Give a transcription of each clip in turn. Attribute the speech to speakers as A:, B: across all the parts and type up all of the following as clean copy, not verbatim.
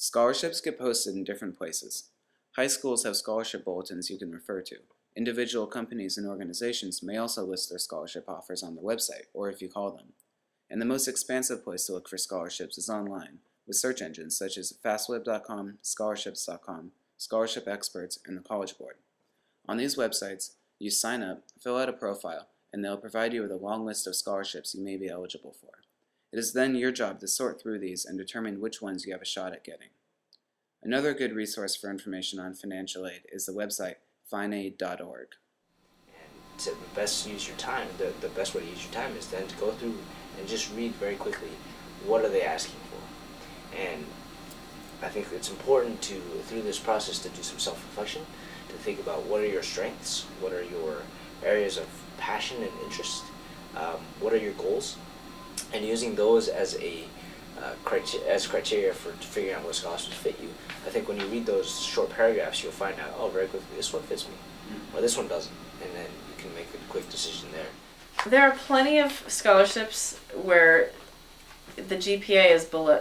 A: Scholarships get posted in different places. High schools have scholarship bulletins you can refer to. Individual companies and organizations may also list their scholarship offers on their website, or if you call them. And the most expansive place to look for scholarships is online, with search engines such as fastweb.com, scholarships.com, Scholarship Experts, and the College Board. On these websites, you sign up, fill out a profile, and they'll provide you with a long list of scholarships you may be eligible for. It is then your job to sort through these and determine which ones you have a shot at getting. Another good resource for information on financial aid is the website finaid.org.
B: And to best use your time, the best way to use your time is then to go through and just read very quickly what are they asking for. And I think it's important to, through this process, to do some self-reflection, to think about what are your strengths, what are your areas of passion and interest, what are your goals, and using those as criteria for figuring out what scholarships fit you. I think when you read those short paragraphs, you'll find out, oh, very quickly, this one fits me, or this one doesn't, and then you can make a quick decision there.
C: There are plenty of scholarships where the GPA is below,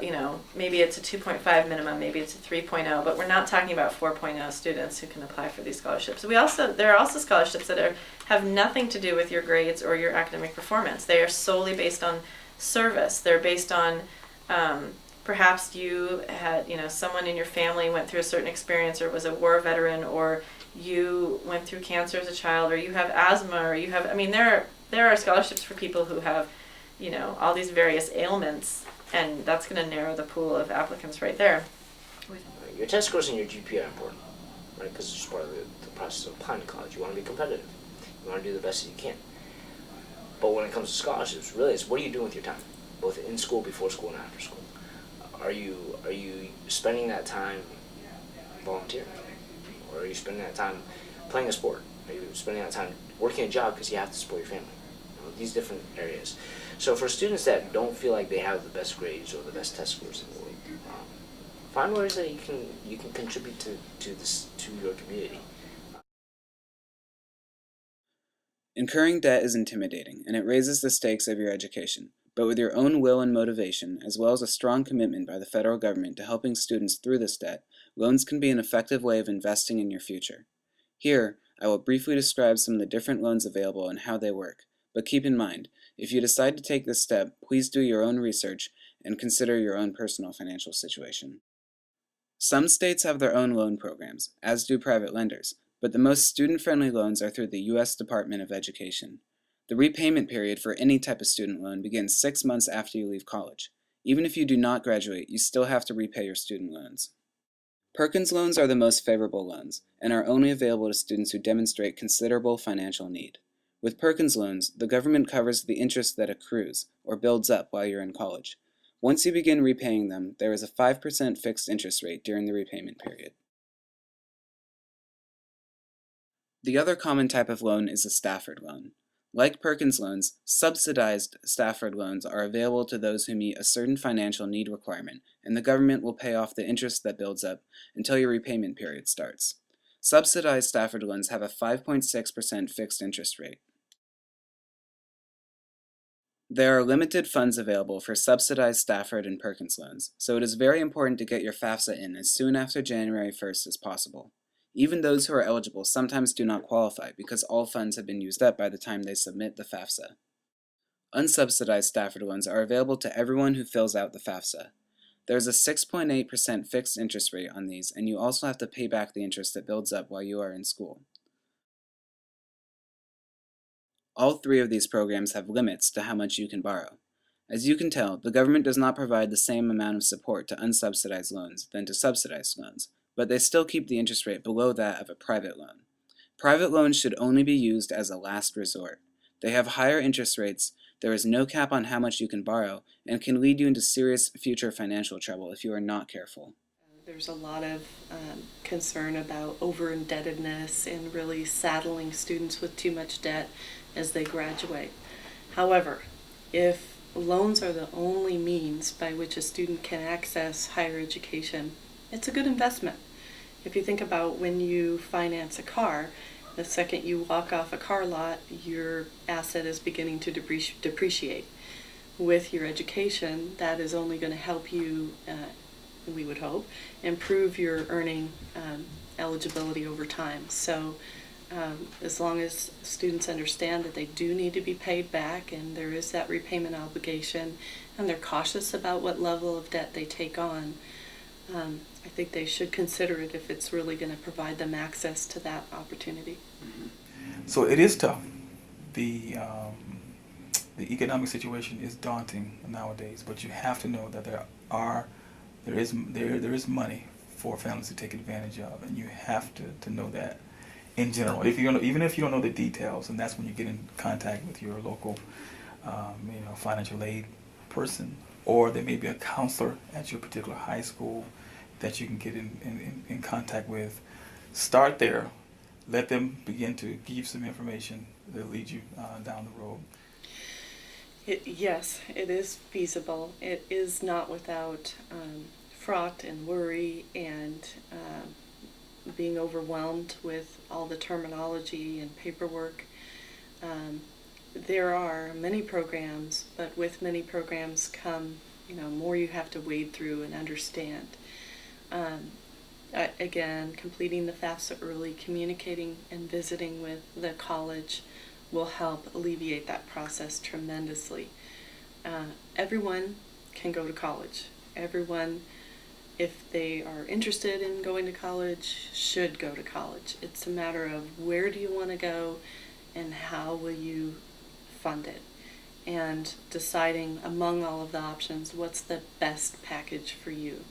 C: maybe it's a 2.5 minimum, maybe it's a 3.0, but we're not talking about 4.0 students who can apply for these scholarships. There are also scholarships that have nothing to do with your grades or your academic performance. They are solely based on service. They're based on perhaps you had, someone in your family went through a certain experience or was a war veteran, or you went through cancer as a child, or you have asthma, or you have, there are scholarships for people who have, all these various ailments, and that's going to narrow the pool of applicants right there.
B: Your test scores and your GPA are important, right? Because it's just part of the process of applying to college. You want to be competitive. You want to do the best that you can. But when it comes to scholarships, really, it's what are you doing with your time, both in school, before school, and after school? Are you spending that time volunteering, or are you spending that time playing a sport? Are you spending that time working a job because you have to support your family? These different areas. So for students that don't feel like they have the best grades or the best test scores in the world, find ways that you can contribute to your community.
A: Incurring debt is intimidating, and it raises the stakes of your education. But with your own will and motivation, as well as a strong commitment by the federal government to helping students through this debt, loans can be an effective way of investing in your future. Here, I will briefly describe some of the different loans available and how they work. But keep in mind, if you decide to take this step, please do your own research and consider your own personal financial situation. Some states have their own loan programs, as do private lenders, but the most student-friendly loans are through the U.S. Department of Education. The repayment period for any type of student loan begins 6 months after you leave college. Even if you do not graduate, you still have to repay your student loans. Perkins loans are the most favorable loans, and are only available to students who demonstrate considerable financial need. With Perkins loans, the government covers the interest that accrues, or builds up while you're in college. Once you begin repaying them, there is a 5% fixed interest rate during the repayment period. The other common type of loan is a Stafford loan. Like Perkins loans, subsidized Stafford loans are available to those who meet a certain financial need requirement, and the government will pay off the interest that builds up until your repayment period starts. Subsidized Stafford loans have a 5.6% fixed interest rate. There are limited funds available for subsidized Stafford and Perkins loans, so it is very important to get your FAFSA in as soon after January 1st as possible. Even those who are eligible sometimes do not qualify because all funds have been used up by the time they submit the FAFSA. Unsubsidized Stafford loans are available to everyone who fills out the FAFSA. There is a 6.8% fixed interest rate on these, and you also have to pay back the interest that builds up while you are in school. All three of these programs have limits to how much you can borrow. As you can tell, the government does not provide the same amount of support to unsubsidized loans than to subsidized loans, but they still keep the interest rate below that of a private loan. Private loans should only be used as a last resort. They have higher interest rates, there is no cap on how much you can borrow, and can lead you into serious future financial trouble if you are not careful.
D: There's a lot of concern about over-indebtedness and really saddling students with too much debt as they graduate. However, if loans are the only means by which a student can access higher education, it's a good investment. If you think about when you finance a car, the second you walk off a car lot, your asset is beginning to depreciate. With your education, that is only going to help you we would hope, improve your earning eligibility over time. So as long as students understand that they do need to be paid back and there is that repayment obligation, and they're cautious about what level of debt they take on, I think they should consider it if it's really going to provide them access to that opportunity.
E: So it is tough. The economic situation is daunting nowadays, but you have to know that there is money for families to take advantage of, and you have to know that in general. Even if you don't know the details, and that's when you get in contact with your local financial aid person, or there may be a counselor at your particular high school that you can get in contact with. Start there. Let them begin to give you some information that lead you down the road.
D: Yes, it is feasible. It is not without fraught and worry and being overwhelmed with all the terminology and paperwork. There are many programs, but with many programs come, more you have to wade through and understand. Again, completing the FAFSA early, communicating and visiting with the college will help alleviate that process tremendously. Everyone can go to college. Everyone, if they are interested in going to college, should go to college. It's a matter of where do you want to go and how will you fund it, and deciding among all of the options what's the best package for you.